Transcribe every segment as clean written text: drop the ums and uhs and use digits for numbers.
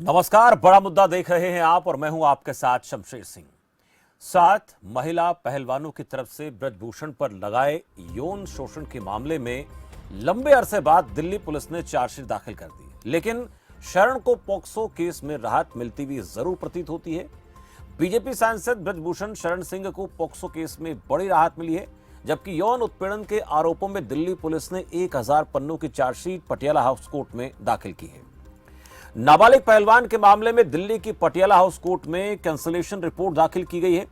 नमस्कार, बड़ा मुद्दा देख रहे हैं आप और मैं हूं आपके साथ शमशेर सिंह। 7 महिला पहलवानों की तरफ से ब्रजभूषण पर लगाए यौन शोषण के मामले में लंबे अरसे बाद दिल्ली पुलिस ने चार्जशीट दाखिल कर दी, लेकिन शरण को पोक्सो केस में राहत मिलती हुई जरूर प्रतीत होती है। बीजेपी सांसद ब्रजभूषण शरण सिंह को पोक्सो केस में बड़ी राहत मिली है, जबकि यौन उत्पीड़न के आरोपों में दिल्ली पुलिस ने 1000 पन्नों की चार्जशीट पटियाला हाउस कोर्ट में दाखिल की है। नाबालिग पहलवान के मामले में दिल्ली की पटियाला हाउस कोर्ट में कैंसलेशन रिपोर्ट दाखिल की गई है।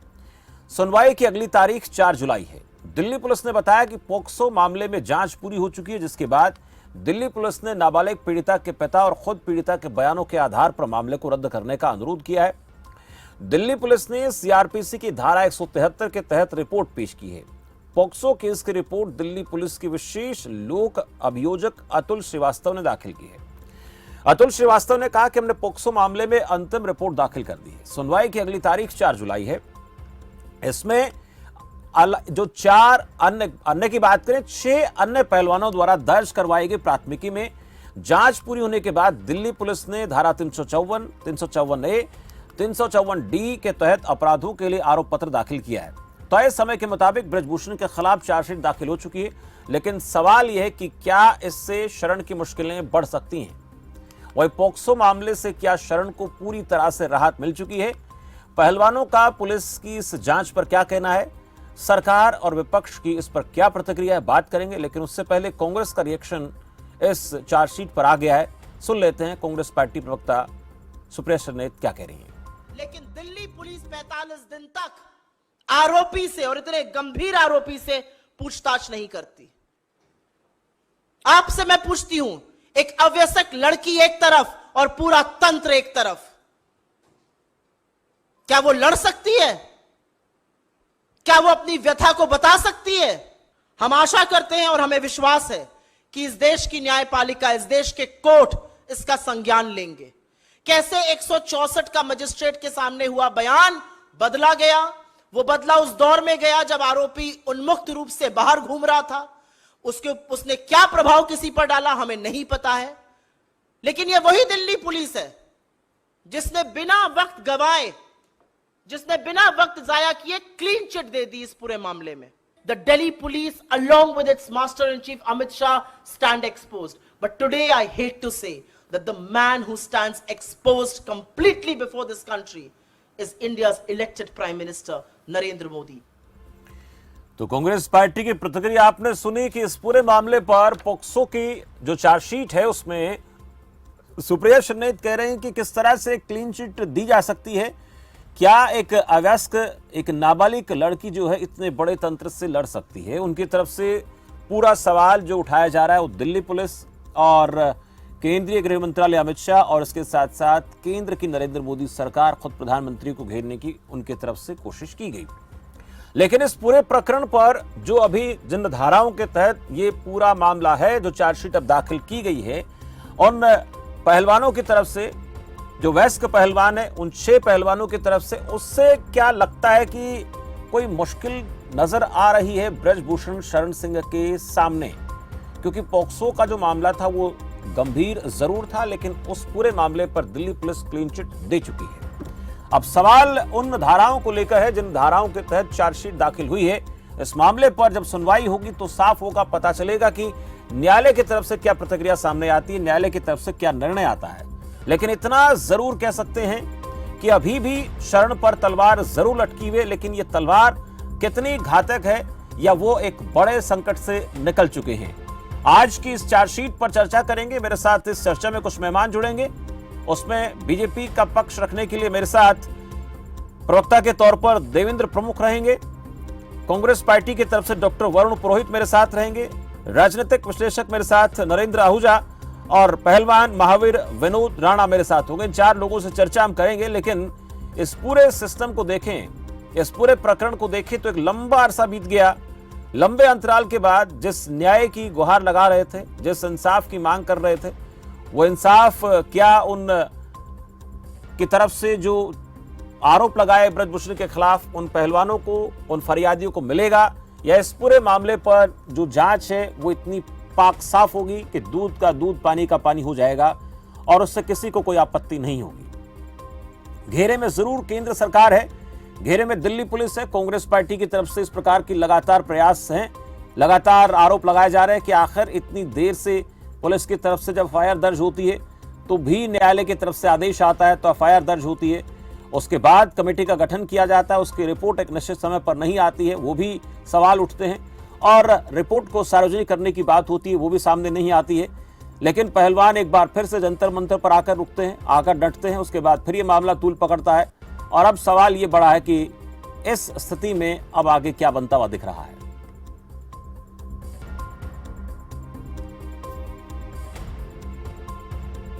सुनवाई की अगली तारीख 4 जुलाई है। दिल्ली पुलिस ने बताया कि पोक्सो मामले में जांच पूरी हो चुकी है, जिसके बाद दिल्ली पुलिस ने नाबालिग पीड़िता के पिता और खुद पीड़िता के बयानों के आधार पर मामले को रद्द करने का अनुरोध किया है। दिल्ली पुलिस ने सीआरपीसी की धारा 173 के तहत रिपोर्ट पेश की है। पोक्सो केस की रिपोर्ट दिल्ली पुलिस के विशेष लोक अभियोजक अतुल श्रीवास्तव ने दाखिल की है। अतुल श्रीवास्तव ने कहा कि हमने पोक्सो मामले में अंतिम रिपोर्ट दाखिल कर दी है। सुनवाई की अगली तारीख 4 जुलाई है। इसमें जो 4 अन्य की बात करें, 6 अन्य पहलवानों द्वारा दर्ज करवाई गई प्राथमिकी में जांच पूरी होने के बाद दिल्ली पुलिस ने धारा 354, 354A, 354D के तहत अपराधों के लिए आरोप पत्र दाखिल किया है। तय समय के मुताबिक ब्रजभूषण के खिलाफ चार्जशीट दाखिल हो चुकी है, लेकिन सवाल यह है कि क्या इससे शरण की मुश्किलें बढ़ सकती हैं। वही पोक्सो मामले से क्या शरण को पूरी तरह से राहत मिल चुकी है? पहलवानों का पुलिस की इस जांच पर क्या कहना है? सरकार और विपक्ष की इस पर क्या प्रतिक्रिया है, बात करेंगे। लेकिन उससे पहले कांग्रेस का रिएक्शन इस चार्जशीट पर आ गया है। सुन लेते हैं कांग्रेस पार्टी प्रवक्ता सुप्रिया सरनेत क्या कह रही है। लेकिन दिल्ली पुलिस 45 दिन तक आरोपी से, और इतने गंभीर आरोपी से, पूछताछ नहीं करती। आपसे मैं पूछती हूं, एक अवयस्क लड़की एक तरफ और पूरा तंत्र एक तरफ, क्या वो लड़ सकती है? क्या वो अपनी व्यथा को बता सकती है? हम आशा करते हैं और हमें विश्वास है कि इस देश की न्यायपालिका, इस देश के कोर्ट इसका संज्ञान लेंगे। कैसे 164 का मजिस्ट्रेट के सामने हुआ बयान बदला गया? वो बदला उस दौर में गया जब आरोपी उन्मुक्त रूप से बाहर घूम रहा था। उसने क्या प्रभाव किसी पर डाला हमें नहीं पता है, लेकिन यह वही दिल्ली पुलिस है जिसने बिना वक्त गवाए, जिसने बिना वक्त जाया किए क्लीन चिट दे दी इस पूरे मामले में। The Delhi police along with its master in chief Amit Shah stand exposed, but today I hate to say that the man who stands exposed completely before this country is India's elected prime minister Narendra Modi। तो Congress party की प्रतिक्रिया आपने सुनी कि इस पूरे मामले पर पोक्सो की जो चार्जशीट है उसमें सुप्रिया सरनेत कह रहे हैं कि किस तरह से क्लीन चिट दी जा सकती है। क्या एक अवयस्क, एक नाबालिग लड़की जो है इतने बड़े तंत्र से लड़ सकती है? उनकी तरफ से पूरा सवाल जो उठाया जा रहा है वो दिल्ली पुलिस और केंद्रीय गृह मंत्रालय अमित शाह और इसके साथ साथ केंद्र की नरेंद्र मोदी सरकार, खुद प्रधानमंत्री को घेरने की उनकी तरफ से कोशिश की गई। लेकिन इस पूरे प्रकरण पर जो अभी जिन धाराओं के तहत ये पूरा मामला है, जो चार्जशीट अब दाखिल की गई है, उन पहलवानों की तरफ से, जो वयस्क पहलवान है, उन 6 पहलवानों की तरफ से, उससे क्या लगता है कि कोई मुश्किल नजर आ रही है ब्रजभूषण शरण सिंह के सामने? क्योंकि पोक्सो का जो मामला था वो गंभीर जरूर था, लेकिन उस पूरे मामले पर दिल्ली पुलिस क्लीन चिट दे चुकी है। अब सवाल उन धाराओं को लेकर है जिन धाराओं के तहत चार्जशीट दाखिल हुई है। इस मामले पर जब सुनवाई होगी तो साफ होगा, पता चलेगा कि न्यायालय की तरफ से क्या प्रतिक्रिया सामने आती है, न्यायालय की तरफ से क्या निर्णय आता है। लेकिन इतना जरूर कह सकते हैं कि अभी भी शरण पर तलवार जरूर लटकी हुई है, लेकिन ये तलवार कितनी घातक है या वो एक बड़े संकट से निकल चुके हैं। आज की इस चार्जशीट पर चर्चा करेंगे। मेरे साथ इस चर्चा में कुछ मेहमान जुड़ेंगे। उसमें बीजेपी का पक्ष रखने के लिए मेरे साथ प्रवक्ता के तौर पर देवेंद्र प्रमुख रहेंगे। कांग्रेस पार्टी की तरफ से डॉक्टर वरुण पुरोहित मेरे साथ रहेंगे। राजनीतिक विश्लेषक मेरे साथ नरेंद्र आहूजा और पहलवान महावीर विनोद राणा मेरे साथ होंगे। इन 4 लोगों से चर्चा हम करेंगे। लेकिन इस पूरे सिस्टम को देखें, इस पूरे प्रकरण को देखें तो एक लंबा अरसा बीत गया। लंबे अंतराल के बाद जिस न्याय की गुहार लगा रहे थे, जिस इंसाफ की मांग कर रहे थे, वो इंसाफ क्या उन की तरफ से जो आरोप लगाए ब्रजभूषण के खिलाफ उन पहलवानों को, उन फरियादियों को मिलेगा, या इस पूरे मामले पर जो जांच है वो इतनी पाक साफ होगी कि दूध का दूध, पानी का पानी हो जाएगा और उससे किसी को कोई आपत्ति नहीं होगी। घेरे में जरूर केंद्र सरकार है, घेरे में दिल्ली पुलिस है। कांग्रेस पार्टी की तरफ से इस प्रकार की लगातार प्रयास हैं, लगातार आरोप लगाए जा रहे हैं कि आखिर इतनी देर से पुलिस की तरफ से जब एफआईआर दर्ज होती है तो भी न्यायालय की तरफ से आदेश आता है तो एफआईआर दर्ज होती है, उसके बाद कमेटी का गठन किया जाता है, उसकी रिपोर्ट एक निश्चित समय पर नहीं आती है, वो भी सवाल उठते हैं, और रिपोर्ट को सार्वजनिक करने की बात होती है, वो भी सामने नहीं आती है। लेकिन पहलवान एक बार फिर से जंतर मंतर पर आकर रुकते हैं, आकर डटते हैं, उसके बाद फिर ये मामला तूल पकड़ता है। और अब सवाल ये बड़ा है कि इस स्थिति में अब आगे क्या बनता हुआ दिख रहा है।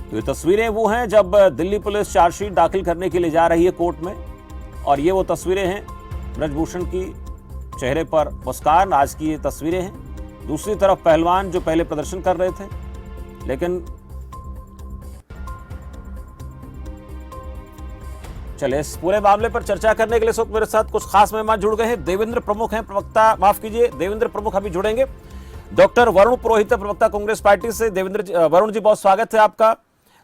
तो ये तस्वीरें वो हैं जब दिल्ली पुलिस चार्जशीट दाखिल करने के लिए जा रही है कोर्ट में, और ये वो तस्वीरें हैं ब्रजभूषण की चेहरे पर मुस्कान, आज की ये तस्वीरें हैं। दूसरी तरफ पहलवान जो पहले प्रदर्शन कर रहे थे, लेकिन चले इस पूरे मामले पर चर्चा करने के लिए इस वक्त मेरे साथ कुछ खास मेहमान जुड़ गए हैं। देवेंद्र प्रमुख हैं, प्रवक्ता, माफ कीजिए, देवेंद्र प्रमुख अभी जुड़ेंगे। डॉक्टर वरुण पुरोहित, प्रवक्ता कांग्रेस पार्टी से। देवेंद्र, वरुण जी बहुत स्वागत है आपका।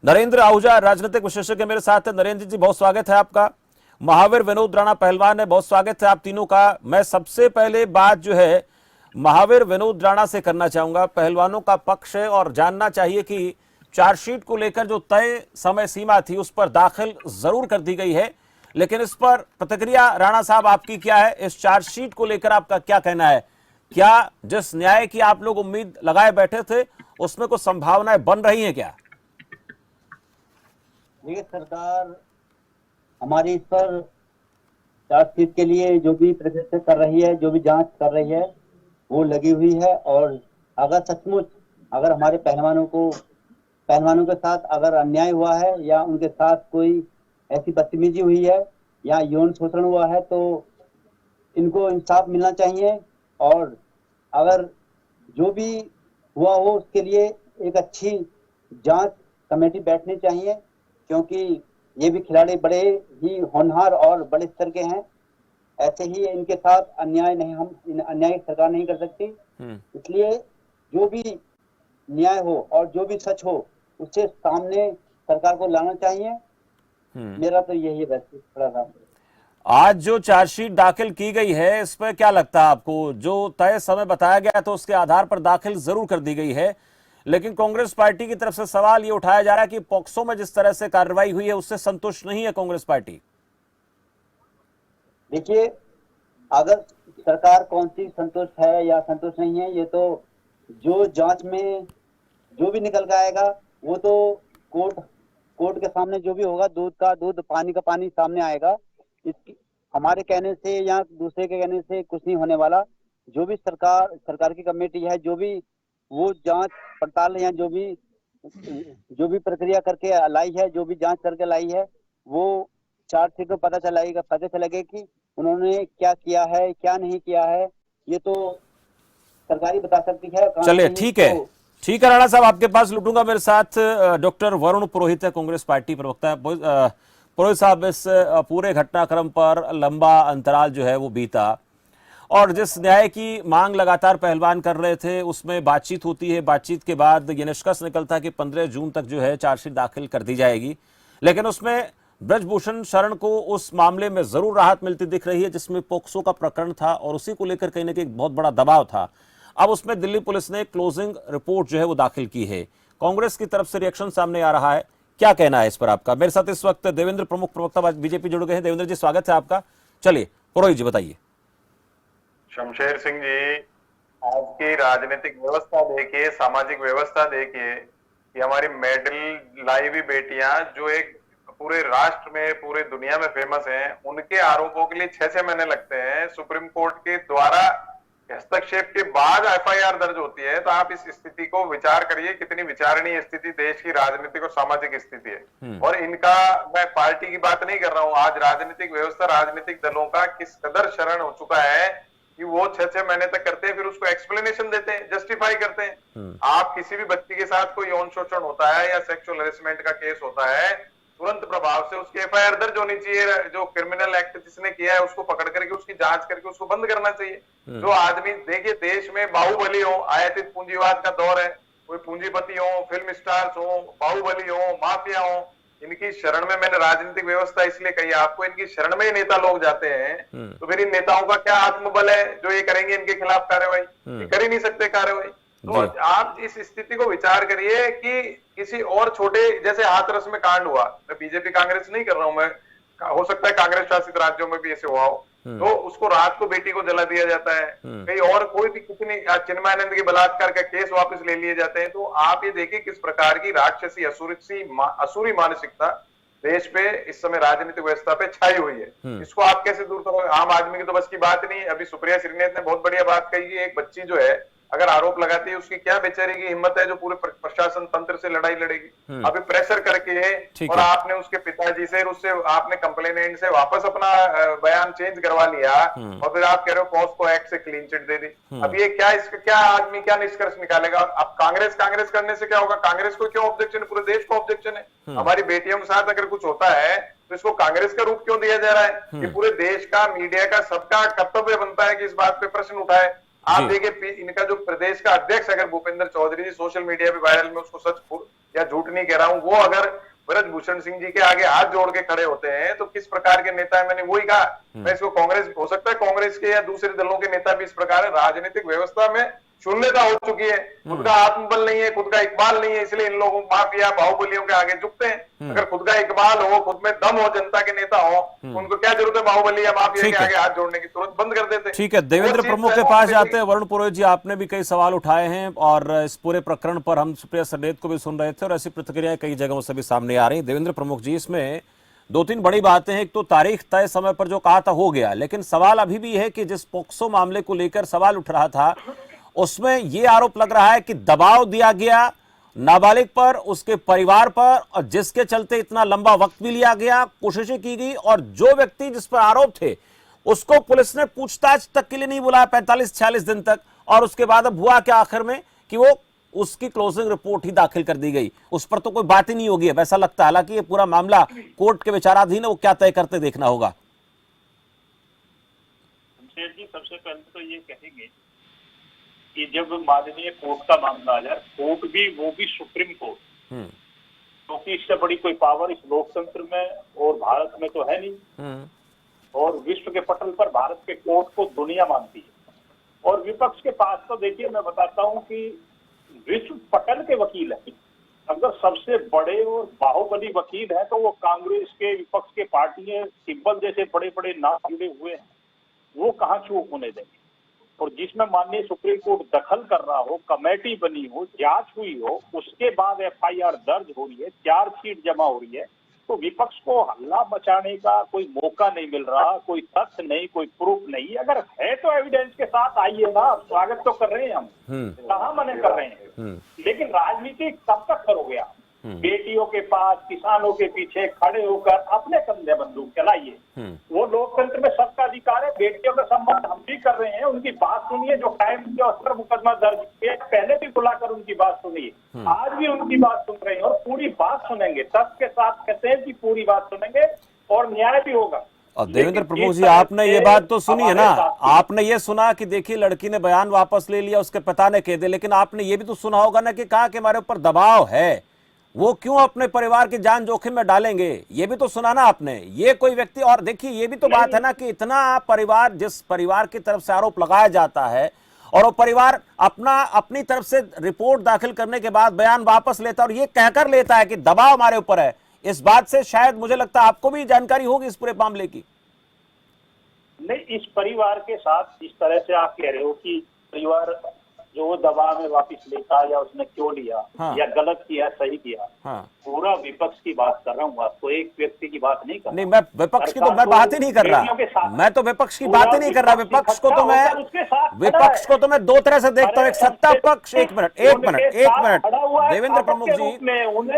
नरेंद्र आहूजा, राजनीतिक विशेषज्ञ मेरे साथ है। नरेंद्र जी बहुत स्वागत है आपका। महावीर विनोद राणा पहलवान है, बहुत स्वागत है आप तीनों का। मैं सबसे पहले बात जो है महावीर विनोद राणा से करना चाहूंगा, पहलवानों का पक्ष है और जानना चाहिए कि चार्जशीट को लेकर जो तय समय सीमा थी उस पर दाखिल जरूर कर दी गई है, लेकिन इस पर प्रतिक्रिया राणा साहब आपकी क्या है? इस चार्जशीट को लेकर आपका क्या कहना है? क्या जिस न्याय की आप लोग उम्मीद लगाए बैठे थे उसमें कुछ संभावनाएं बन रही हैं क्या? ये सरकार हमारी इस पर चार्जशीट के लिए जो भी प्रक्रिया कर रही है, जो भी जांच कर रही है, वो लगी हुई है। और अगर सचमुच अगर हमारे पहलवानों के साथ अगर अन्याय हुआ है या उनके साथ कोई ऐसी बदतमीजी हुई है या यौन शोषण हुआ है तो इनको इंसाफ मिलना चाहिए। और अगर जो भी हुआ हो उसके लिए एक अच्छी जांच कमेटी बैठनी चाहिए, क्योंकि ये भी खिलाड़ी बड़े ही होनहार और बड़े स्तर के हैं। ऐसे ही इनके साथ अन्याय नहीं, हम अन्याय सरकार नहीं कर सकती। इसलिए जो भी न्याय हो और जो भी सच हो उसे सामने सरकार को लाना चाहिए। मेरा तो यही है थोड़ा सा। आज जो चार्जशीट दाखिल की गई है इस पर क्या लगता है आपको? जो तय समय बताया गया तो उसके आधार पर दाखिल जरूर कर दी गई है, लेकिन कांग्रेस पार्टी की तरफ से सवाल ये उठाया जा रहा है कि पॉक्सो में जिस तरह से कार्रवाई हुई है उससे संतुष्ट नहीं है कांग्रेस पार्टी। देखिए, अगर सरकार कौन सी संतुष्ट है या संतुष्ट नहीं है, ये तो जो जांच में जो भी निकल के आएगा वो तो कोर्ट के सामने जो भी होगा, दूध का दूध, पानी का पानी सामने आएगा। हमारे कहने से या दूसरे के कहने से कुछ नहीं होने वाला। जो भी सरकार की कमेटी है, जो भी वो जांच पड़ताल या जो भी प्रक्रिया करके लाई है, जो भी जांच करके लाई है, वो चार्जशीट में पता चलेगा कि उन्होंने क्या किया है, क्या नहीं किया है। ये तो सरकार ही बता सकती है। चलिए ठीक है, ठीक है राणा साहब, आपके पास लुटूंगा। मेरे साथ डॉक्टर वरुण पुरोहित है, कांग्रेस पार्टी प्रवक्ता। पुरोहित साहब, इस पूरे घटनाक्रम पर लंबा अंतराल जो है वो बीता, और जिस न्याय की मांग लगातार पहलवान कर रहे थे उसमें बातचीत होती है, बातचीत के बाद ये निष्कर्ष निकलता है कि 15 जून तक जो है चार्जशीट दाखिल कर दी जाएगी, लेकिन उसमें ब्रजभूषण शरण को उस मामले में जरूर राहत मिलती दिख रही है जिसमें पोक्सो का प्रकरण था और उसी को लेकर कहीं ना कहीं बहुत बड़ा दबाव था। अब उसमें दिल्ली पुलिस ने क्लोजिंग रिपोर्ट जो है वो दाखिल की है, कांग्रेस की तरफ से रिएक्शन सामने आ रहा है, क्या कहना है इस पर आपका? मेरे साथ इस वक्त देवेंद्र प्रमुख, प्रवक्ता बीजेपी जुड़ गए हैं। देवेंद्र जी स्वागत है आपका। चलिए पुरोहित जी बताइए। शमशेर सिंह जी, आज की राजनीतिक व्यवस्था देखिए, सामाजिक व्यवस्था देखिए कि हमारी मेडल लाई हुई बेटियां जो एक पूरे राष्ट्र में, पूरे दुनिया में फेमस हैं, उनके आरोपों के लिए 6 महीने लगते हैं। सुप्रीम कोर्ट के द्वारा हस्तक्षेप के बाद एफआईआर दर्ज होती है। तो आप इस स्थिति को विचार करिए, कितनी विचारणीय स्थिति देश की राजनीतिक और सामाजिक स्थिति है। और इनका, मैं पार्टी की बात नहीं कर रहा हूं, आज राजनीतिक व्यवस्था, राजनीतिक दलों का किस कदर शरण हो चुका है कि वो 6 महीने तक करते हैं, फिर उसको एक्सप्लेनेशन देते हैं, जस्टिफाई करते हैं। आप किसी भी बच्ची के साथ कोई यौन शोषण होता है या सेक्सुअल हेरेसमेंट का केस होता है, तुरंत प्रभाव से उसकी एफआईआर दर्ज होनी चाहिए। जो क्रिमिनल एक्ट जिसने किया है उसको पकड़ करके उसकी जांच करके उसको बंद करना चाहिए। जो आदमी, देखिए, देश में बाहुबली हो, आयातित पूंजीवाद का दौर है, कोई पूंजीपति हो, फिल्म स्टार्स हो, बाहुबली हो, माफिया हो, इनकी शरण में, मैंने राजनीतिक व्यवस्था इसलिए कही आपको, इनकी शरण में ही नेता लोग जाते हैं, तो फिर इन नेताओं का क्या आत्मबल है जो ये करेंगे इनके खिलाफ कार्रवाई? ये कर ही नहीं सकते कार्रवाई। तो आप इस स्थिति को विचार करिए कि किसी और छोटे, जैसे हाथरस में कांड हुआ, मैं बीजेपी कांग्रेस नहीं कर रहा हूं, मैं, हो सकता है कांग्रेस शासित राज्यों में भी ऐसे हुआ हो, तो उसको रात को बेटी को जला दिया जाता है, कहीं और कोई भी कितनी, चिन्मयानंद के बलात्कार का केस वापस ले लिए जाते हैं। तो आप ये देखिए किस प्रकार की राक्षसी असुरी मानसिकता देश पे इस समय राजनीतिक व्यवस्था पे छाई हुई है। इसको आप कैसे दूर करोगे? आम आदमी की तो बस की बात नहीं है। अभी सुप्रिया श्रीनेत ने बहुत बढ़िया बात कही कि एक बच्ची जो है अगर आरोप लगाती है, उसकी क्या बेचारी की हिम्मत है जो पूरे प्रशासन तंत्र से लड़ाई लड़ेगी। अभी प्रेशर करके और आपने उसके पिताजी से, उससे आपने कंप्लेनेंट से वापस अपना बयान चेंज करवा लिया और फिर आप कह रहे हो पॉस्को एक्ट से क्लीन चिट दे दी। अब ये क्या, इसका क्या आदमी क्या निष्कर्ष निकालेगा? अब कांग्रेस करने से क्या होगा? कांग्रेस को क्यों ऑब्जेक्शन है? पूरे देश को ऑब्जेक्शन है। हमारी बेटियों के साथ अगर कुछ होता है तो इसको कांग्रेस का रूप क्यों दिया जा रहा है? कि पूरे देश का, मीडिया का, सबका कर्तव्य बनता है कि इस बात पे प्रश्न उठाए। आप देखिए इनका जो प्रदेश का अध्यक्ष, अगर भूपेंद्र चौधरी जी सोशल मीडिया पे वायरल, में उसको सच या झूठ नहीं कह रहा हूं, वो अगर ब्रजभूषण सिंह जी के आगे हाथ जोड़ के खड़े होते हैं तो किस प्रकार के नेता है? मैंने वही कहा, मैं इसको कांग्रेस, हो सकता है कांग्रेस के या दूसरे दलों के नेता भी इस प्रकार है। राजनीतिक व्यवस्था में शून्यता हो चुकी है, खुद का आत्मबल नहीं है, खुद का इकबाल नहीं है, इसलिए इन लोगों माफिया बाहुबलियों के आगे झुकते हैं। अगर खुद का इकबाल हो, खुद में दम हो, जनता के नेता हो, तो उनको क्या जरूरत है बाहुबली या माफिया के आगे हाथ जोड़ने की? तुरंत बंद कर देते। ठीक है, देवेंद्र प्रमुख के पास जाते हैं। वरुण पुरोहित जी, आपने भी कई सवाल उठाए हैं और इस पूरे प्रकरण पर हम सुप्रिया श्रीनेत को भी सुन रहे थे और ऐसी प्रतिक्रियाएं कई जगहों से भी सामने आ रही। देवेंद्र प्रमुख जी, इसमें दो तीन बड़ी बातें हैं। एक तो तारीख तय समय पर जो कहा था हो गया, लेकिन सवाल अभी भी है कि जिस पोक्सो मामले को लेकर सवाल उठ रहा था उसमें यह आरोप लग रहा है कि दबाव दिया गया नाबालिग पर, उसके परिवार पर, और जिसके चलते इतना लंबा वक्त भी लिया गया, कोशिशें की गई और जो व्यक्ति जिस पर आरोप थे उसको पुलिस ने पूछताछ तक के लिए नहीं बुलाया 45-46 दिन तक, और उसके बाद अब हुआ क्या आखिर में कि वो उसकी क्लोजिंग रिपोर्ट ही दाखिल कर दी गई। उस पर तो कोई बात ही नहीं होगी अब ऐसा लगता है। हालांकि ये पूरा मामला कोर्ट के विचाराधीन है, वो क्या तय करते देखना होगा। जी, सबसे पहले तो ये कहेंगे कि जब माननीय कोर्ट का मामला आ जाए, कोर्ट भी, वो भी सुप्रीम कोर्ट, क्योंकि इससे बड़ी कोई पावर इस लोकतंत्र में और भारत में तो है नहीं, और विश्व के पटल पर भारत के कोर्ट को दुनिया मानती है। और विपक्ष के पास तो देखिए, मैं बताता हूं कि विश्व पटल के वकील है। अगर सबसे बड़े और बाहुबली वकील है तो वो कांग्रेस के, विपक्ष के पार्टियां, सिब्बल जैसे बड़े बड़े नाम जुड़े हुए हैं, वो कहाँ चूक होने देंगे? और जिसमें माननीय सुप्रीम कोर्ट दखल कर रहा हो, कमेटी बनी हो, जांच हुई हो, उसके बाद एफआईआर दर्ज हो रही है, चार्जशीट जमा हो रही है, तो विपक्ष को हल्ला मचाने का कोई मौका नहीं मिल रहा, कोई तथ्य नहीं, कोई प्रूफ नहीं। अगर है तो एविडेंस के साथ आइए ना, स्वागत तो कर रहे हैं हम, कहाँ मना कर रहे हैं। लेकिन राजनीति कब तक करोगे आप? बेटियों के पास, किसानों के पीछे खड़े होकर अपने कंधे बंदूक चलाइए। वो लोकतंत्र में सबका अधिकार है। बेटियों का सम्मान हम भी कर रहे हैं, उनकी बात सुनिए। जो टाइम के उस पर मुकदमा दर्ज किया, पहले भी बुलाकर उनकी बात सुनिए, आज भी उनकी बात सुन रहे हैं और पूरी बात सुनेंगे, तथ्य के साथ कहते हैं कि पूरी बात सुनेंगे और न्याय भी होगा। और देवेंद्र प्रमुख जी, आपने ये बात तो सुनी है ना, आपने ये सुना कि देखिए लड़की ने बयान वापस ले लिया, उसके पिता ने कह दिया, लेकिन आपने ये भी तो सुना होगा ना कि कहा कि हमारे ऊपर दबाव है, वो क्यों अपने परिवार की जान जोखिम में डालेंगे? ये भी तो सुना ना आपने। ये कोई व्यक्ति, और देखिए ये भी तो बात है ना कि इतना परिवार, जिस परिवार की तरफ से आरोप लगाया जाता है और वो परिवार अपनी तरफ से रिपोर्ट दाखिल करने के बाद बयान वापस लेता है और ये कहकर लेता है कि दबाव हमारे ऊपर है। इस बात से शायद मुझे लगता है आपको भी जानकारी होगी इस पूरे मामले की। नहीं, इस परिवार के साथ जिस तरह से आप कह रहे हो कि परिवार जो दबाव में वापस लेता या उसने क्यों लिया, या गलत किया, सही किया, पूरा विपक्ष की बात कर रहा हूँ, आपको एक व्यक्ति की बात नहीं कर रहा। नहीं, मैं विपक्ष की तो मैं बात ही नहीं कर रहा, मैं तो विपक्ष की बात ही नहीं कर रहा। विपक्ष को तो मैं दो तरह से देखता हूँ, एक सत्ता पक्ष, एक मिनट देवेंद्र प्रमुख जी,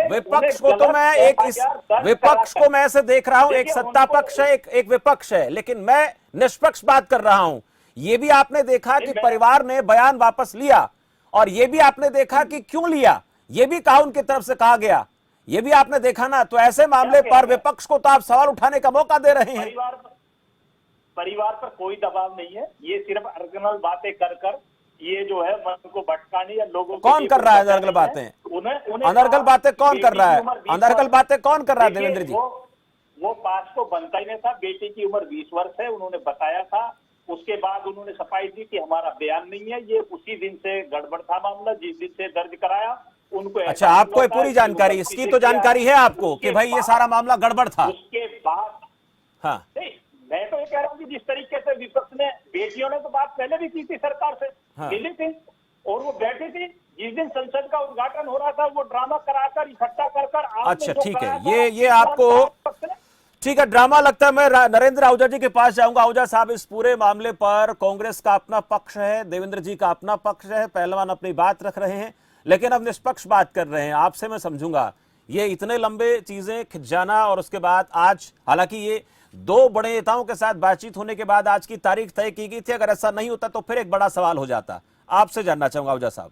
विपक्ष को तो मैं विपक्ष को मैं ऐसे देख रहा हूँ, एक सत्ता पक्ष है, एक विपक्ष है, लेकिन मैं निष्पक्ष बात कर रहा हूं। ये भी आपने देखा कि परिवार ने बयान वापस लिया और ये भी आपने देखा कि क्यों लिया, ये भी कहा उनकी तरफ से कहा गया, ये भी आपने देखा ना। तो ऐसे मामले पर विपक्ष को तो आप सवाल उठाने का मौका दे रहे हैं। परिवार पर कोई दबाव नहीं है, ये सिर्फ अर्गनल बातें कर ये जो है मन को भटकाने या लोगों के कौन लिए कर रहा है कुछ अनर्गल बताने बातें? हैं। उन्हें अनर्गल बातें कौन कर रहा है? अनर्गल बातें कौन कर रहा है देखिए, देवेंद्र जी? वो पास तो बनता ही नहीं था। बेटी की उम्र 20 वर्ष है, उन्होंने बताया था। उसके बाद उन्होंने सफाई दी कि हमारा बयान नहीं है। ये उसी दिन से गड़बड़ था मामला, जिस दिन से दर्ज कराया उनको। अच्छा, आपको ये पूरी जानकारी, इसकी तो जानकारी है आपको कि भाई ये सारा मामला गड़बड़ था? उसके बाद हाँ, नहीं, मैं तो ये कह रहा हूँ कि जिस तरीके से विपक्ष ने, बेटियों ने तो बात पहले भी की थी सरकार से, हाँ। मिली थी और वो बैठी थी। जिस दिन संसद का उद्घाटन हो रहा था, वो ड्रामा कराकर, इकट्ठा कर अच्छा ठीक है, ये आपको ठीक है ड्रामा लगता है। मैं नरेंद्र आहूजा जी के पास जाऊंगा। आहूजा साहब, इस पूरे मामले पर कांग्रेस का अपना पक्ष है, देवेंद्र जी का अपना पक्ष है, पहलवान अपनी बात रख रहे हैं, लेकिन अब निष्पक्ष बात कर रहे हैं। आपसे मैं समझूंगा, ये इतने लंबे चीजें खिंच जाना और उसके बाद आज, हालांकि ये दो बड़े नेताओं के साथ बातचीत होने के बाद आज की तारीख तय की गई थी, अगर ऐसा नहीं होता तो फिर एक बड़ा सवाल हो जाता। आपसे जानना चाहूंगा आहूजा साहब।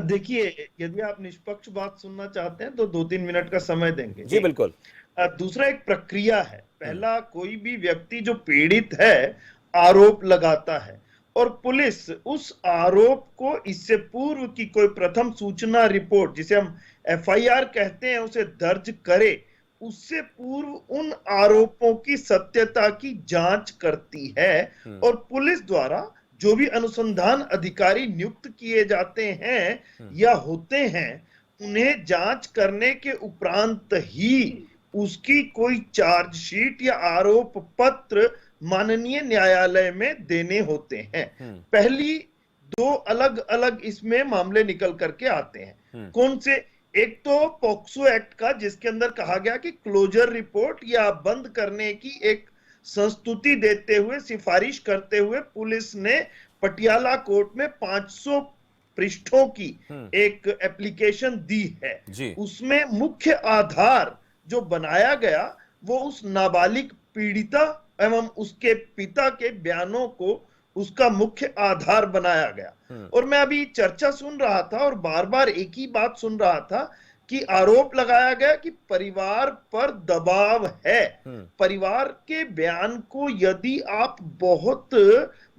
देखिए, यदि आप निष्पक्ष बात सुनना चाहते हैं तो 2-3 मिनट का समय देंगे। जी बिल्कुल। दूसरा एक प्रक्रिया है। पहला, कोई भी व्यक्ति जो पीड़ित है आरोप लगाता है और पुलिस उस आरोप को इससे पूर्व की कोई प्रथम सूचना रिपोर्ट, जिसे हम एफआईआर कहते हैं, उसे दर्ज करे, उससे पूर्व उन आरोपों की सत्यता की जांच करती है। और पुलिस द्वारा जो भी अनुसंधान अधिकारी नियुक्त किए जाते हैं या होते हैं, उन्हें जांच करने के उपरांत ही उसकी कोई चार्जशीट या आरोप पत्र माननीय न्यायालय में देने होते हैं। पहली दो अलग अलग इसमें मामले निकल करके आते हैं। कौन से? एक तो पॉक्सो एक्ट का, जिसके अंदर कहा गया कि क्लोजर रिपोर्ट या बंद करने की एक संस्तुति देते हुए, सिफारिश करते हुए पुलिस ने पटियाला कोर्ट में 500 पृष्ठों की एक एप्लीकेशन दी है। उसमें मुख्य आधार जो बनाया गया वो उस नाबालिग पीड़िता एवं उसके पिता के बयानों को उसका मुख्य आधार बनाया गया। और मैं अभी चर्चा सुन रहा था और बार बार एक ही बात सुन रहा था कि आरोप लगाया गया कि परिवार पर दबाव है। परिवार के बयान को यदि आप बहुत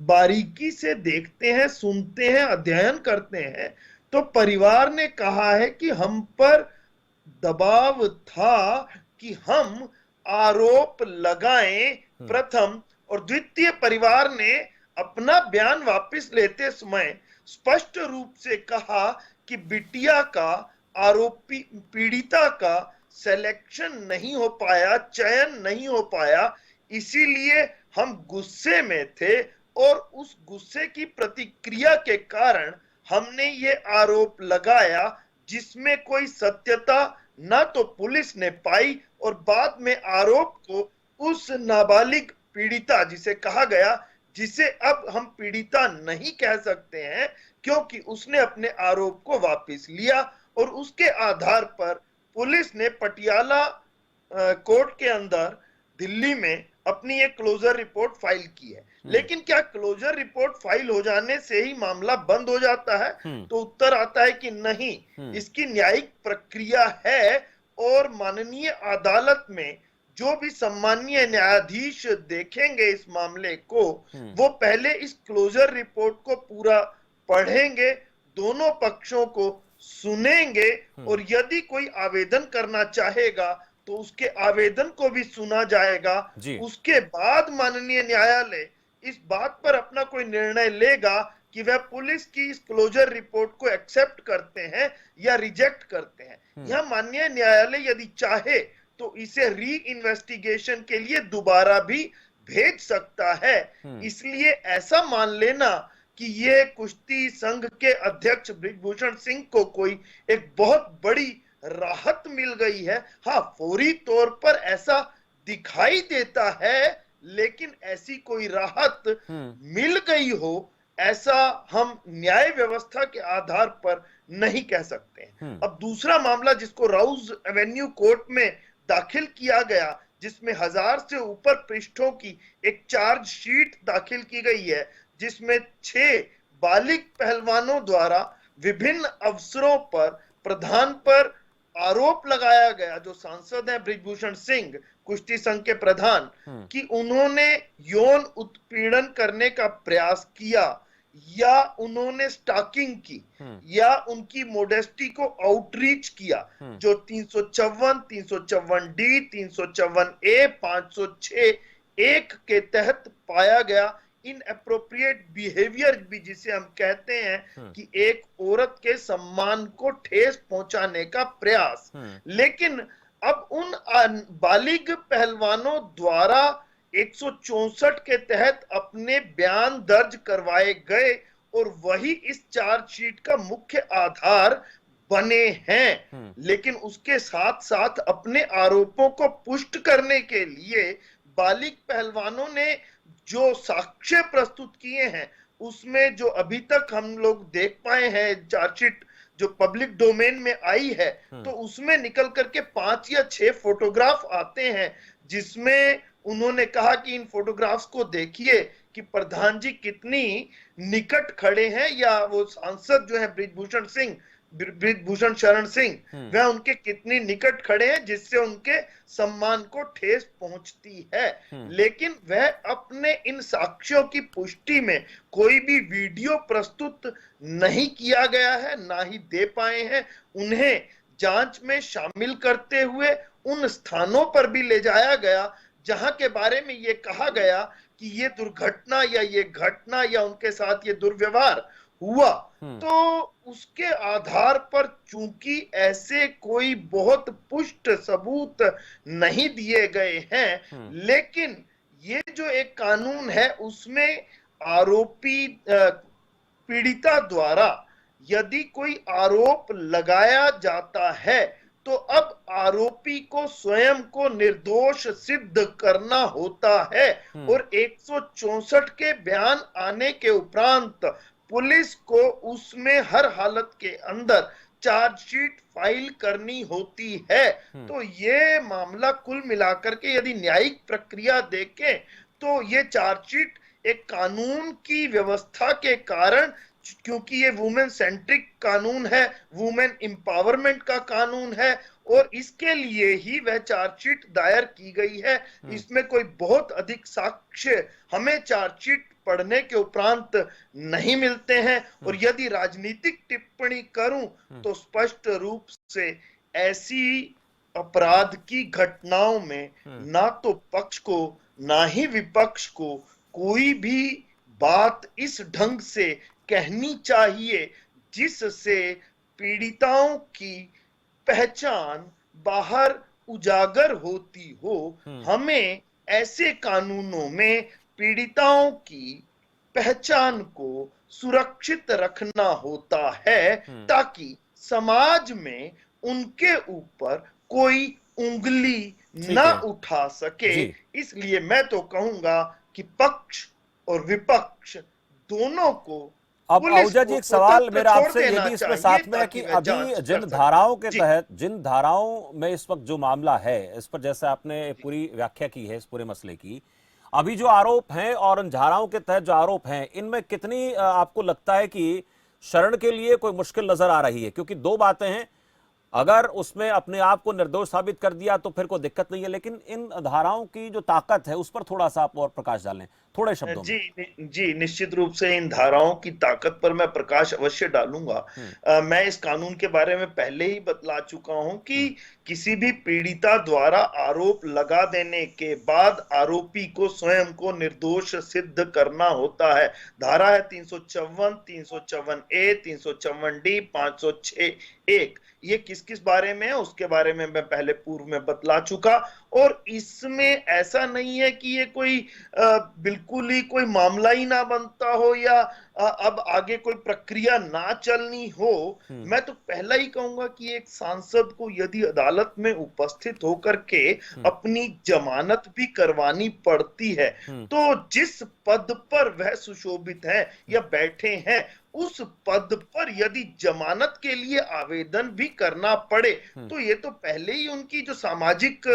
बारीकी से देखते हैं, सुनते हैं, अध्ययन करते हैं, तो परिवार ने कहा है कि हम पर दबाव था कि हम आरोप लगाएं, प्रथम। और द्वितीय, परिवार ने अपना बयान वापस लेते समय स्पष्ट रूप से कहा कि बिटिया का, आरोपी पीड़िता का सिलेक्शन नहीं हो पाया, चयन नहीं हो पाया, इसीलिए हम गुस्से में थे और उस गुस्से की प्रतिक्रिया के कारण हमने ये आरोप लगाया, जिसमें कोई सत्यता ना तो पुलिस ने पाई और बाद में आरोप को उस नाबालिग पीड़िता, जिसे कहा गया, जिसे अब हम पीड़िता नहीं कह सकते हैं क्योंकि उसने अपने आरोप को वापस लिया, और उसके आधार पर पुलिस ने पटियाला कोर्ट के अंदर दिल्ली में अपनी एक क्लोजर रिपोर्ट फाइल की है। लेकिन क्या क्लोजर रिपोर्ट फाइल हो जाने से ही मामला बंद हो जाता है? तो उत्तर आता है कि नहीं, इसकी न्यायिक प्रक्रिया है और माननीय अदालत में जो भी सम्मानीय न्यायाधीश देखेंगे इस मामले को, वो पहले इस क्लोजर रिपोर्ट को पूरा पढ़ेंगे, दोनों पक्षों को सुनेंगे, और यदि कोई आवेदन करना चाहेगा तो उसके आवेदन को भी सुना जाएगा। उसके बाद माननीय न्यायालय इस बात पर अपना कोई निर्णय लेगा कि वह पुलिस की इस क्लोजर रिपोर्ट को एक्सेप्ट करते हैं या रिजेक्ट करते हैं। यह माननीय न्यायालय यदि चाहे तो इसे री इन्वेस्टिगेशन के लिए दोबारा भी भेज सकता है। इसलिए ऐसा मान लेना कि ये कुश्ती संघ के अध्यक्ष बृजभूषण सिंह को कोई एक बहुत बड़ी राहत मिल गई है, हाँ, फौरी तौर पर ऐसा दिखाई देता है, लेकिन ऐसी कोई राहत मिल गई हो, ऐसा हम न्याय व्यवस्था के आधार पर नहीं कह सकते हैं। अब दूसरा मामला जिसको राउज एवेन्यू कोर्ट में दाखिल किया गया, जिसमें 1000 से ऊपर पृष्ठों की एक चार्जशीट दाखिल की गई है, जिसमें 6 बालिग पहलवानों द्वारा विभिन्न अवसरों पर प्रधान पर आरोप लगाया गया, जो सांसद हैं बृजभूषण सिंह, कुश्ती संघ के प्रधान, कि उन्होंने यौन उत्पीड़न करने का प्रयास किया। या उन्होंने स्टॉकिंग की या उनकी मोडेस्टी को आउटरीच किया, जो 354, 354 डी, 354 ए, 506 एक के तहत पाया गया। इनएप्रोप्रिएट बिहेवियर भी जिसे हम कहते हैं कि एक औरत के सम्मान को ठेस पहुंचाने का प्रयास। लेकिन अब उन बालिग पहलवानों द्वारा 164 के तहत अपने बयान दर्ज करवाए गए और वही इस चार्जशीट का मुख्य आधार बने हैं। लेकिन उसके साथ साथ अपने आरोपों को पुष्ट करने के लिए बालिग पहलवानों ने जो साक्ष्य प्रस्तुत किए हैं उसमें जो अभी तक हम लोग देख पाए हैं, चार्जशीट जो पब्लिक डोमेन में आई है, तो उसमें निकल करके 5 या 6 फोटोग्राफ आते हैं जिसमें उन्होंने कहा कि इन फोटोग्राफ्स को देखिए कि प्रधान जी कितनी निकट खड़े हैं, या वो सांसद जो है बृजभूषण शरण सिंह वह उनके कितनी निकट खड़े हैं जिससे उनके सम्मान को ठेस पहुंचती है। लेकिन वह अपने इन साक्ष्यों की पुष्टि में कोई भी वीडियो प्रस्तुत नहीं किया गया है, ना ही दे पाए हैं। उन्हें जांच में शामिल करते हुए उन स्थानों पर भी ले जाया गया जहां के बारे में ये कहा गया कि ये दुर्घटना या ये घटना या उनके साथ ये दुर्व्यवहार हुआ। तो उसके आधार पर चूंकि ऐसे कोई बहुत पुष्ट सबूत नहीं दिए गए हैं, लेकिन ये जो एक कानून है उसमें आरोपी पीड़िता द्वारा यदि कोई आरोप लगाया जाता है तो अब आरोपी को स्वयं को निर्दोष सिद्ध करना होता है। और 164 के बयान आने के उपरांत पुलिस को उसमें हर हालत के अंदर चार्जशीट फाइल करनी होती है। तो ये मामला कुल मिलाकर के यदि न्यायिक प्रक्रिया देखें तो ये चार्जशीट एक कानून की व्यवस्था के कारण, क्योंकि ये वुमेन सेंट्रिक कानून है, वुमेन एम्पावरमेंट का कानून है और इसके लिए ही वह चार्जशीट दायर की गई है। इसमें कोई बहुत अधिक साक्ष्य हमें चार्जशीट पढ़ने के उपरांत नहीं मिलते हैं। और यदि राजनीतिक टिप्पणी करूं तो स्पष्ट रूप से ऐसी अपराध की घटनाओं में ना तो पक्ष को ना ही विपक्ष को कोई भी बात इस ढंग से कहनी चाहिए जिससे पीड़िताओं की पहचान बाहर उजागर होती हो। हमें ऐसे कानूनों में पीड़िताओं की पहचान को सुरक्षित रखना होता है ताकि समाज में उनके ऊपर कोई उंगली ना उठा सके। इसलिए मैं तो कहूंगा कि पक्ष और विपक्ष दोनों को। अब आहूजा जी, एक सवाल मेरा आपसे ये भी इसमें साथ में है कि अभी जिन धाराओं के तहत, जिन धाराओं में इस वक्त जो मामला है, इस पर जैसे आपने पूरी व्याख्या की है इस पूरे मसले की, अभी जो आरोप हैं और उन धाराओं के तहत जो आरोप हैं, इनमें कितनी आपको लगता है कि शरण के लिए कोई मुश्किल नजर आ रही है? क्योंकि दो बातें हैं, अगर उसमें अपने आप को निर्दोष साबित कर दिया तो फिर कोई दिक्कत नहीं है, लेकिन इन धाराओं की जो ताकत है उस पर थोड़ा सा आप और प्रकाश डालें थोड़े शब्दों में। जी निश्चित रूप से इन धाराओं की ताकत पर मैं प्रकाश अवश्य डालूंगा। मैं इस कानून के बारे में पहले ही बतला चुका हूं कि किसी भी पीड़िता द्वारा आरोप लगा देने के बाद आरोपी को स्वयं को निर्दोष सिद्ध करना होता है। धारा है 354, 354 ए, 354 डी, 506 एक। ये किस किस बारे में है उसके बारे में मैं पहले पूर्व में बतला चुका। और इसमें ऐसा नहीं है कि ये कोई बिल्कुल ही कोई मामला ही ना बनता हो या अब आगे कोई प्रक्रिया ना चलनी हो। मैं तो पहला ही कहूंगा कि एक सांसद को यदि अदालत में उपस्थित होकर के अपनी जमानत भी करवानी पड़ती है तो जिस पद पर वह सुशोभित है या बैठे हैं उस पद पर यदि जमानत के लिए आवेदन भी करना पड़े तो ये तो पहले ही उनकी जो सामाजिक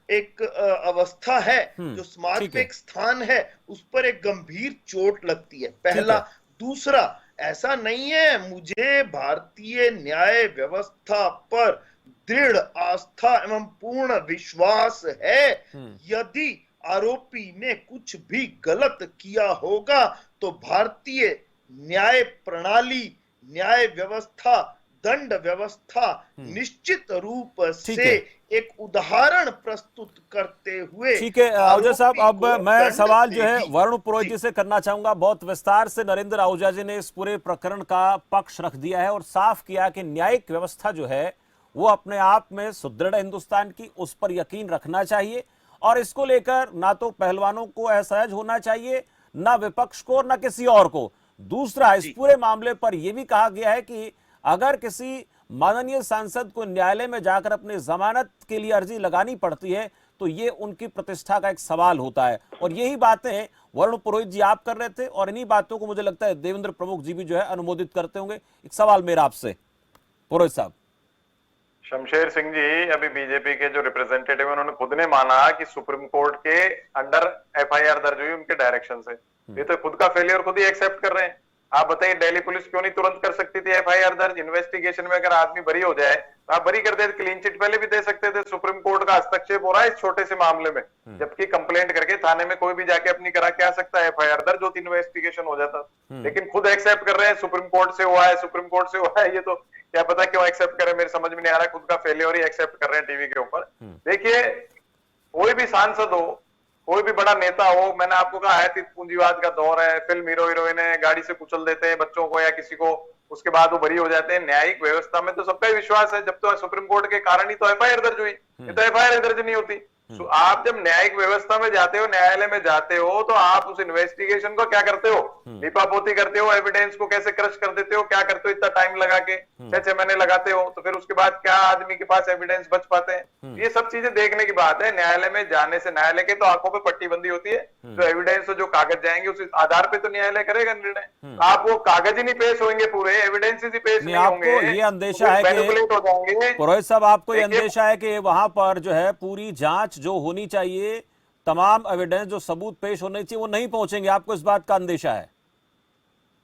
एक अवस्था है, जो समाज में एक स्थान है, उस पर एक गंभीर चोट लगती है। पहला। दूसरा, ऐसा नहीं है, मुझे भारतीय न्याय व्यवस्था पर दृढ़ आस्था एवं पूर्ण विश्वास है। यदि आरोपी ने कुछ भी गलत किया होगा तो भारतीय न्याय प्रणाली, न्याय व्यवस्था, दंड व्यवस्था निश्चित रूप ठीक से है। एक उदाहरण प्रस्तुत करते हुए ठीक है आहूजा साहब, अब आरोपी को मैं दंड सवाल जो है देगी। वरुण पुरोहित जी। जी से करना चाहूंगा। बहुत विस्तार से नरेंद्र आहूजा जी ने इस पूरे प्रकरण का पक्ष रख दिया है और साफ किया कि न्यायिक व्यवस्था जो है वो अपने आप में सुदृढ़ हिंदुस्तान की, उस पर यकीन रखना चाहिए और इसको लेकर ना तो पहलवानों को असहज होना चाहिए, ना विपक्ष को और ना किसी और को। दूसरा, इस पूरे मामले पर यह भी कहा गया है कि अगर किसी माननीय सांसद को न्यायालय में जाकर अपनी जमानत के लिए अर्जी लगानी पड़ती है तो ये उनकी प्रतिष्ठा का एक सवाल होता है। और यही बातें वरुण पुरोहित जी आप कर रहे थे और इन्हीं बातों को मुझे लगता है देवेंद्र प्रमुख जी भी जो है अनुमोदित करते होंगे। एक सवाल मेरा आपसे पुरोहित साहब। शमशेर सिंह जी, अभी बीजेपी के जो रिप्रेजेंटेटिव उन्होंने खुद ने माना कि सुप्रीम कोर्ट के अंडर एफआईआर दर्ज हुई उनके डायरेक्शन से। ये तो खुद का फेलियर खुद ही एक्सेप्ट कर रहे हैं। आप बताइए दिल्ली पुलिस क्यों नहीं तुरंत कर सकती थी एफआईआर दर्ज? इन्वेस्टिगेशन में अगर आदमी बरी हो जाए तो आप बरी कर देते, क्लीन चिट पहले भी दे सकते थे। सुप्रीम कोर्ट का हस्तक्षेप हो रहा है इस छोटे से मामले में, जबकि कंप्लेंट करके थाने में कोई भी जाके अपनी करा के आ सकता है एफआईआर दर्ज, जो इन्वेस्टिगेशन हो जाता। लेकिन खुद एक्सेप्ट कर रहे हैं सुप्रीम कोर्ट से हुआ है, सुप्रीम कोर्ट से हुआ है। ये तो क्या पता क्यों एक्सेप्ट करे, मेरे समझ में नहीं आ रहा। खुद का फेलियर ही एक्सेप्ट कर रहे हैं टीवी के ऊपर। देखिए, कोई भी सांसद हो, कोई भी बड़ा नेता हो, मैंने आपको कहा है पूंजीवाद का दौर है, फिल्म हीरो हीरोइन है, गाड़ी से कुचल देते हैं बच्चों को या किसी को, उसके बाद वो बरी हो जाते हैं। न्यायिक व्यवस्था में तो सबका ही विश्वास है। जब तो सुप्रीम कोर्ट के कारण ही तो एफआईआर दर्ज हुई, ये तो एफआईआर दर्ज नहीं होती। आप जब न्यायिक व्यवस्था में जाते हो, न्यायालय में जाते हो, तो आप उस इन्वेस्टिगेशन को क्या करते हो? लिपापोती करते हो, एविडेंस को कैसे क्रश कर देते हो, क्या करते हो इतना टाइम लगा के, 6-6 महीने लगाते हो, तो फिर उसके बाद क्या आदमी के पास एविडेंस बच पाते हैं? ये सब चीजें देखने की बात है। न्यायालय में जाने से, न्यायालय के तो आंखों पे पट्टी बंदी होती है, जो एविडेंस जो कागज जाएंगे उस आधार पे तो न्यायालय करेगा निर्णय। आप वो कागज ही नहीं पेश होंगे, पूरे एविडेंसेस ही पेश नहीं होंगे, आपको ये अंदेशा है मैनिपुलेट हो जाएंगे। पुरोहित साहब, आपको ये अंदेशा है कि वहां पर जो है पूरी जांच जो होनी चाहिए, तमाम एविडेंस जो सबूत पेश होने चाहिए वो नहीं पहुंचेंगे, आपको इस बात का अंदेशा है?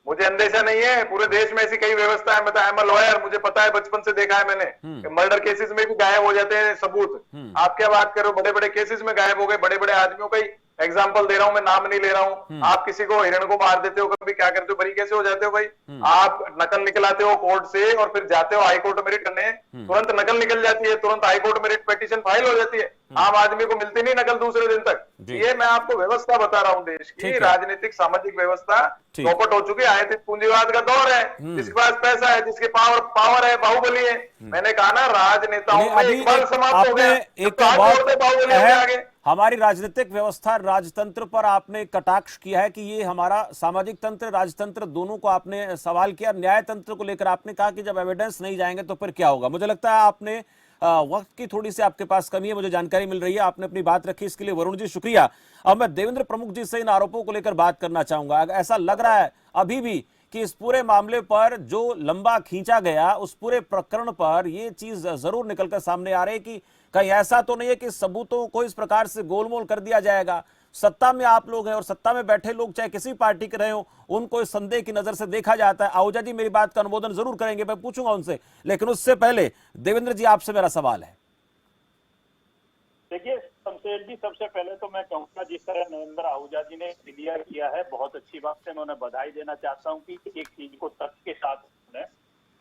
मुझे अंदेशा नहीं है, पूरे देश में ऐसी कई व्यवस्था है। मैं लॉयर, मुझे पता है, बचपन से देखा है मैंने। मर्डर केसेस में भी गायब हो जाते हैं सबूत। आप क्या बात करो, बड़े बड़े केसेस में गायब हो गए, बड़े बड़े आदमियों का ही एग्जाम्पल दे रहा हूं मैं, नाम नहीं ले रहा हूं। आप किसी को, हिरण को मार देते हो, कभी क्या करते हो, बरी कैसे हो जाते हो भाई? आप नकल निकलाते हो कोर्ट से और फिर जाते हो हाई कोर्ट में रिट करने, तुरंत नकल निकल जाती है, तुरंत हाई कोर्ट में रिट पिटीशन फाइल हो जाती है। आम आदमी को मिलती नहीं नकल दूसरे दिन तक। ये मैं आपको व्यवस्था बता रहा हूं देश की, राजनीतिक सामाजिक व्यवस्था चौपट हो चुकी है। आयतित पूंजीवाद का दौर है, जिसके पास पैसा है, जिसके पावर है, बाहुबली है। मैंने कहा ना, राजनेताओं में एक बार समाप्त हो गया, एक बाहुबली आगे। हमारी राजनीतिक व्यवस्था, राजतंत्र पर आपने कटाक्ष किया है कि ये हमारा सामाजिक तंत्र, राजतंत्र दोनों को आपने सवाल किया। न्याय तंत्र को लेकर आपने कहा कि जब एविडेंस नहीं जाएंगे तो फिर क्या होगा? मुझे लगता है आपने वक्त की थोड़ी सी आपके पास कमी है, मुझे जानकारी मिल रही है, आपने अपनी बात रखी, इसके लिए वरुण जी शुक्रिया। अब मैं देवेंद्र प्रमुख जी से इन आरोपों को लेकर बात करना चाहूंगा। ऐसा लग रहा है अभी भी कि इस पूरे मामले पर जो लंबा खींचा गया, उस पूरे प्रकरण पर यह चीज जरूर निकलकर सामने आ रही है कि कहीं ऐसा तो नहीं है कि सबूतों को इस प्रकार से गोलमोल कर दिया जाएगा। सत्ता में आप लोग हैं और सत्ता में बैठे लोग चाहे किसी पार्टी के रहे हो, उनको इस संदेह की नजर से देखा जाता है। आहूजा जी मेरी बात का अनुमोदन जरूर करेंगे, मैं पूछूंगा उनसे, लेकिन उससे पहले देवेंद्र जी आपसे मेरा सवाल है। देखिए शमशेर जी, सबसे पहले तो मैं कहूँगा जिस तरह नरेंद्र आहूजा जी ने क्लियर किया है, बहुत अच्छी बात है। मैं उन्हें बधाई देना चाहता हूँ कि एक चीज को तथ्य के साथ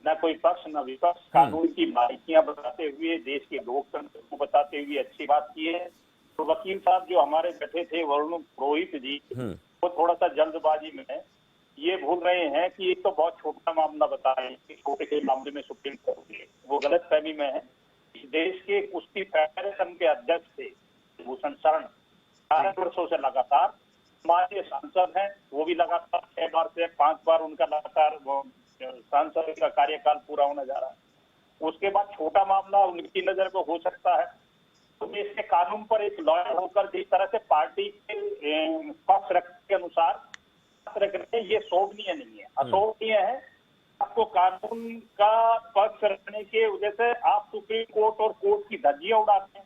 न कोई पक्ष न विपक्ष, कानून की बारीकियां बताते हुए, देश के लोकतंत्र को बताते हुए अच्छी बात की है। तो वकील साहब जो हमारे बैठे थे वरुण पुरोहित जी, वो थोड़ा सा जल्दबाजी में ये भूल रहे हैं कि ये तो बहुत छोटा मामला बता रहे हैं, छोटे से मामले में सुप्रीम कोर्ट है, वो गलत फहमी में है। इस देश के कुश्ती फेडरेशन के अध्यक्ष थे भूषण शरण, 4 वर्षों से लगातार हमारे सांसद हैं, वो भी लगातार 6 बार से 5 बार उनका लगातार सांसद का कार्यकाल पूरा होने जा रहा है। उसके बाद छोटा मामला उनकी नजर में हो सकता है, तो इसके कानून पर एक लॉयर होकर जिस तरह से पार्टी के पक्ष रखने के अनुसार रख रहे हैं, ये शोभनीय नहीं है, अशोभनीय है। आपको कानून का पक्ष रखने के वजह से आप सुप्रीम कोर्ट और कोर्ट की धज्जियां उड़ाते हैं।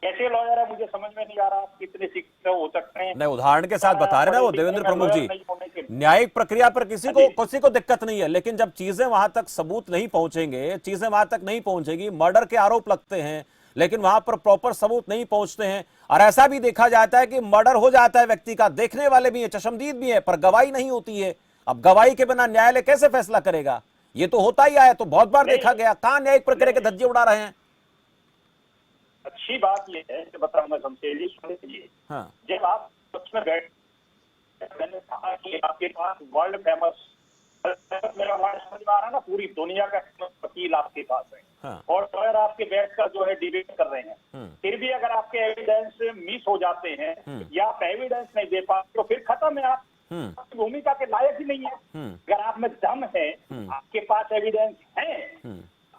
कैसे लॉयर है मुझे समझ में नहीं आ रहा, आप कितने शिक्षित हो सकते हैं। नहीं, उदाहरण के साथ बता रहे ना वो देवेंद्र प्रमुख जी, न्यायिक प्रक्रिया पर किसी को दिक्कत नहीं है, लेकिन जब चीजें वहां तक सबूत नहीं पहुंचेंगे, चीजें वहां तक नहीं पहुंचेगी, मर्डर के आरोप लगते हैं लेकिन वहां पर प्रॉपर सबूत नहीं पहुंचते हैं, और ऐसा भी देखा जाता है कि मर्डर हो जाता है व्यक्ति का, देखने वाले भी हैं, चश्मदीद भी है, पर गवाही नहीं होती है, अब गवाही के बिना न्यायालय कैसे फैसला करेगा? ये तो होता ही आया, तो बहुत बार देखा गया। कहां न्यायिक प्रक्रिया के धज्जे उड़ा रहे हैं? अच्छी बात यह है कि बताऊंगा शमशेर जी, सुनिए। हाँ। जब आप उसमें बैठ, मैंने कहा कि आपके पास वर्ल्ड फेमस, मेरा वर्ड समझ में आ रहा है ना, पूरी दुनिया का वकील आपके पास है। हाँ। और अगर आपके बैठकर जो है डिबेट कर रहे हैं, फिर भी अगर आपके एविडेंस मिस हो जाते हैं या आप एविडेंस नहीं दे पाते तो फिर खत्म है, आप आपकी भूमिका के लायक ही नहीं है। अगर आप में दम है, आपके पास एविडेंस है,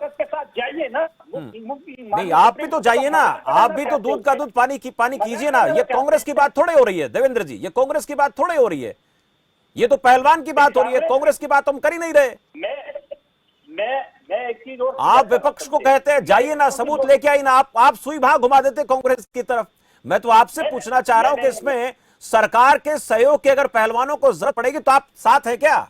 उसके साथ जाइए ना। नहीं, आप भी तो जाइए ना, आप भी तो दूध का दूध पानी कीजिए ना। ये कांग्रेस की बात थोड़े हो रही है देवेंद्र जी, ये कांग्रेस की बात थोड़े हो रही है, ये तो पहलवान की बात हो रही है। कांग्रेस की बात हम कर ही नहीं रहे। मैं एक चीज और, आप विपक्ष को कहते हैं जाइए ना, सबूत लेके आई ना, आप सुई भाग घुमा देते कांग्रेस की तरफ। मैं तो आपसे पूछना चाह रहा हूं कि इसमें सरकार के सहयोग की अगर पहलवानों को जरूरत पड़ेगी तो आप साथ है क्या?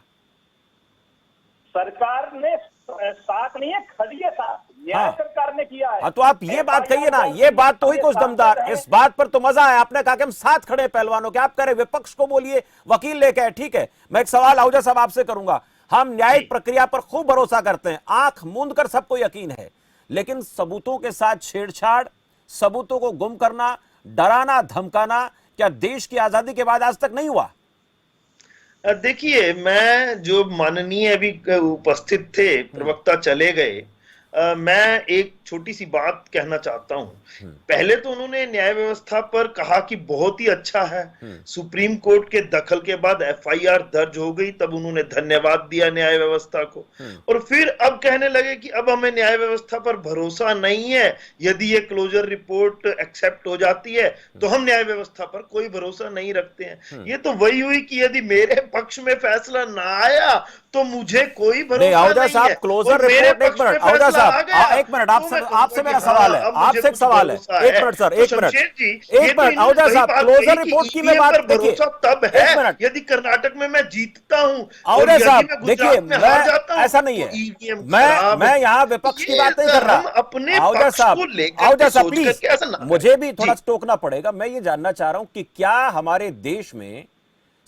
सरकार ने साथ नहीं है, खड़िए साथ, न्याय सरकार ने किया है। हाँ, तो आप ये बात कहिए ना, ये बात तो ही कुछ दमदार। इस बात पर तो मजा है, आपने कहा कि हम साथ खड़े पहलवानों के। आप कह रहे विपक्ष को बोलिए, वकील लेके आए, ठीक है। मैं एक सवाल आहूजा साहब आपसे करूंगा। हम न्यायिक प्रक्रिया पर खूब भरोसा करते हैं, आंख मूंद कर सबको यकीन है, लेकिन सबूतों के साथ छेड़छाड़, सबूतों को गुम करना, डराना धमकाना, क्या देश की आजादी के बाद आज तक नहीं हुआ? देखिए, मैं जो माननीय अभी उपस्थित थे प्रवक्ता चले गए, मैं एक छोटी सी बात कहना चाहता हूं। पहले तो उन्होंने न्याय व्यवस्था पर कहा कि बहुत ही अच्छा है, सुप्रीम कोर्ट के दखल के बाद एफआईआर दर्ज हो गई, तब उन्होंने धन्यवाद दिया न्याय व्यवस्था को। और फिर अब कहने लगे कि अब हमें न्याय व्यवस्था पर भरोसा नहीं है, यदि ये क्लोजर रिपोर्ट एक्सेप्ट हो जाती है तो हम न्याय व्यवस्था पर कोई भरोसा नहीं रखते हैं। ये तो वही हुई कि यदि मेरे पक्ष में फैसला ना आया तो मुझे कोई भरोसा नहीं है। क्लोजर रिपोर्ट, एक मिनट आहूजा साहब, एक मिनट, आपसे मेरा सवाल है, आपसे एक सवाल है, एक मिनट सर, एक मिनट आहूजा साहब, क्लोजर रिपोर्ट की मैं बात देखिए, तब है यदि कर्नाटक में मैं जीतता हूं, आहूजा साहब देखिए, मैं ऐसा नहीं है, मैं यहाँ विपक्ष की बात नहीं कर रहा। अपने आहूजा साहब प्लीज, मुझे भी थोड़ा टोकना पड़ेगा। मैं ये जानना चाह रहा हूं कि क्या हमारे देश में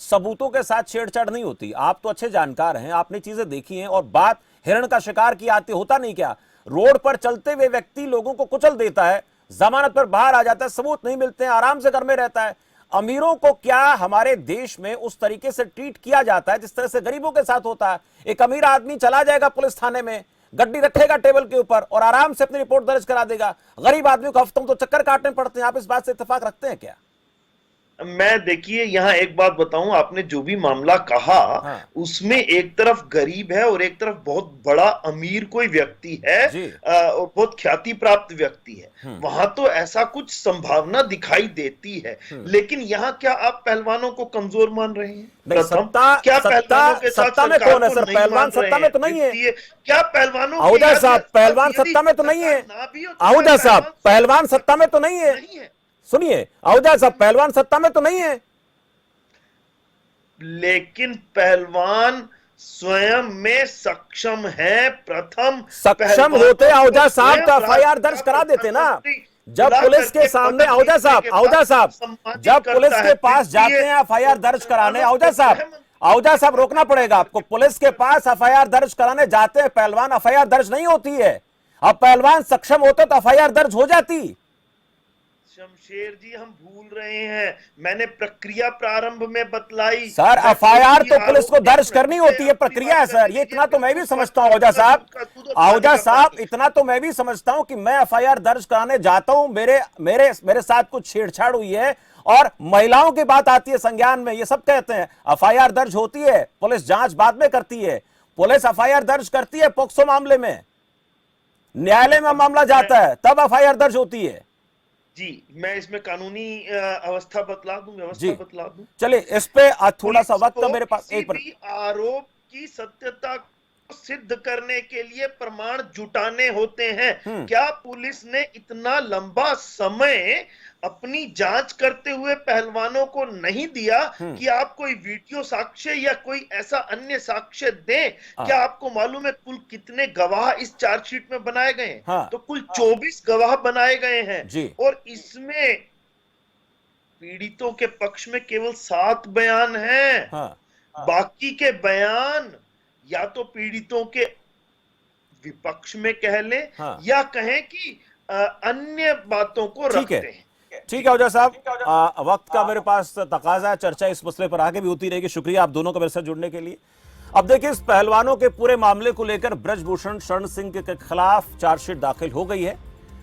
सबूतों के साथ छेड़छाड़ नहीं होती? आप तो अच्छे जानकार हैं, आपने चीजें देखी हैं, और बात हिरण का शिकार की आती होता नहीं क्या? रोड पर चलते हुए व्यक्ति लोगों को कुचल देता है, जमानत पर बाहर आ जाता है, सबूत नहीं मिलते हैं, आराम से घर में रहता है। अमीरों को क्या हमारे देश में उस तरीके से ट्रीट किया जाता है जिस तरह से गरीबों के साथ होता है? एक अमीर आदमी चला जाएगा पुलिस थाने में, गड्डी रखेगा टेबल के ऊपर और आराम से अपनी रिपोर्ट दर्ज करा देगा। गरीब आदमी को हफ्तों तो चक्कर काटने पड़ते हैं। आप इस बात से इत्तेफाक रखते हैं क्या? मैं देखिए यहाँ एक बात बताऊं, आपने जो भी मामला कहा, उसमें एक तरफ गरीब है और एक तरफ बहुत बड़ा अमीर कोई व्यक्ति है, और बहुत ख्याति प्राप्त व्यक्ति है। वहां तो ऐसा कुछ संभावना दिखाई देती है, लेकिन यहाँ क्या आप पहलवानों को कमजोर मान रहे हैं? क्या पहलवानों के साथ सत्ता में कौन है सर? पहलवान सत्ता में तो नहीं है। क्या पहलवानों, आहूजा साहब पहलवान सत्ता में तो नहीं है। आहूजा साहब पहलवान सत्ता में तो नहीं है। सुनिए आहूजा साहब, पहलवान सत्ता में तो नहीं है, लेकिन पहलवान स्वयं में सक्षम है। प्रथम सक्षम होते आहूजा साहब तो एफआईआर दर्ज करा देते ना। जब पुलिस के सामने आहूजा साहब जब पुलिस के पास जाते हैं एफआईआर दर्ज कराने, आहूजा साहब रोकना पड़ेगा आपको। पुलिस के पास एफआईआर दर्ज कराने जाते हैं पहलवान, एफआईआर दर्ज नहीं होती है। अब पहलवान सक्षम होते तो एफआईआर दर्ज हो जाती। शमशेर जी, हम भूल रहे हैं, मैंने प्रक्रिया प्रारंभ में बतलाई। सर एफआईआर तो पुलिस को दर्ज करनी होती है, प्रक्रिया है सर। ये इतना तो मैं भी समझता हूं आहूजा साहब, इतना तो मैं भी समझता हूं कि मैं एफआईआर दर्ज कराने जाता हूं, मेरे साथ कुछ छेड़छाड़ हुई है और महिलाओं की बात आती है संज्ञान में, ये सब कहते हैं, एफआईआर दर्ज होती है, पुलिस जांच बाद में करती है। पुलिस एफआईआर दर्ज करती है पोक्सो मामले में, न्यायालय में मामला जाता है, तब एफआईआर दर्ज होती है। जी, मैं इसमें कानूनी अवस्था बतला दूं, व्यवस्था बतला दूं। चलिए इस पे थोड़ा सा वक्त मेरे पास। एक आरोप की सत्यता को सिद्ध करने के लिए प्रमाण जुटाने होते हैं। क्या पुलिस ने इतना लंबा समय अपनी जांच करते हुए पहलवानों को नहीं दिया कि आप कोई वीडियो साक्ष्य या कोई ऐसा अन्य साक्ष्य दें? क्या आपको मालूम है कुल कितने गवाह इस चार्जशीट में बनाए गए हैं? तो कुल 24 गवाह बनाए गए हैं और इसमें पीड़ितों के पक्ष में केवल 7 बयान हैं। बाकी के बयान या तो पीड़ितों के विपक्ष में कह लें या कहें कि अन्य बातों को ठीक रखते है। हैं। ठीक है ओझा साहब, वक्त का मेरे पास तकाजा है, चर्चा इस मसले पर आगे भी होती रहेगी। शुक्रिया आप दोनों का मेरे साथ जुड़ने के लिए। अब देखिए, इस पहलवानों के पूरे मामले को लेकर ब्रजभूषण शरण सिंह के खिलाफ चार्जशीट दाखिल हो गई है।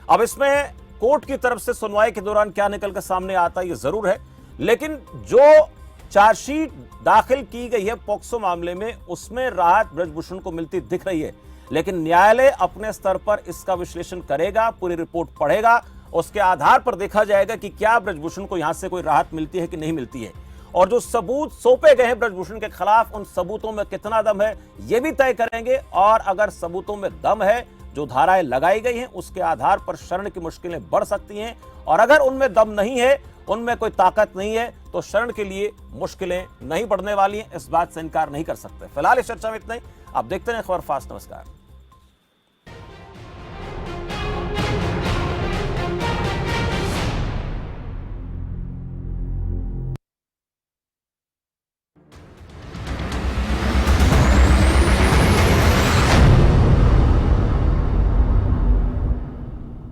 अब इसमें कोर्ट की तरफ से सुनवाई के दौरान क्या निकलकर सामने आता है ये जरूर है, लेकिन जो चार्जशीट दाखिल की गई है पॉक्सो मामले में, उसमें राहत ब्रजभूषण को मिलती दिख रही है। लेकिन न्यायालय अपने स्तर पर इसका विश्लेषण करेगा, पूरी रिपोर्ट पढ़ेगा, उसके आधार पर देखा जाएगा कि क्या ब्रजभूषण को यहां से कोई राहत मिलती है कि नहीं मिलती है, और जो सबूत सौंपे गए हैं ब्रजभूषण के खिलाफ, उन सबूतों में कितना दम है यह भी तय करेंगे। और अगर सबूतों में दम है, जो धाराएं लगाई गई हैं, उसके आधार पर शरण की मुश्किलें बढ़ सकती हैं, और अगर उनमें दम नहीं है, उनमें कोई ताकत नहीं है, तो शरण के लिए मुश्किलें नहीं बढ़ने वाली हैं। इस बात से इनकार नहीं कर सकते। फिलहाल इस चर्चा में इतना ही। आप देखते रहें खबर फास्ट। नमस्कार।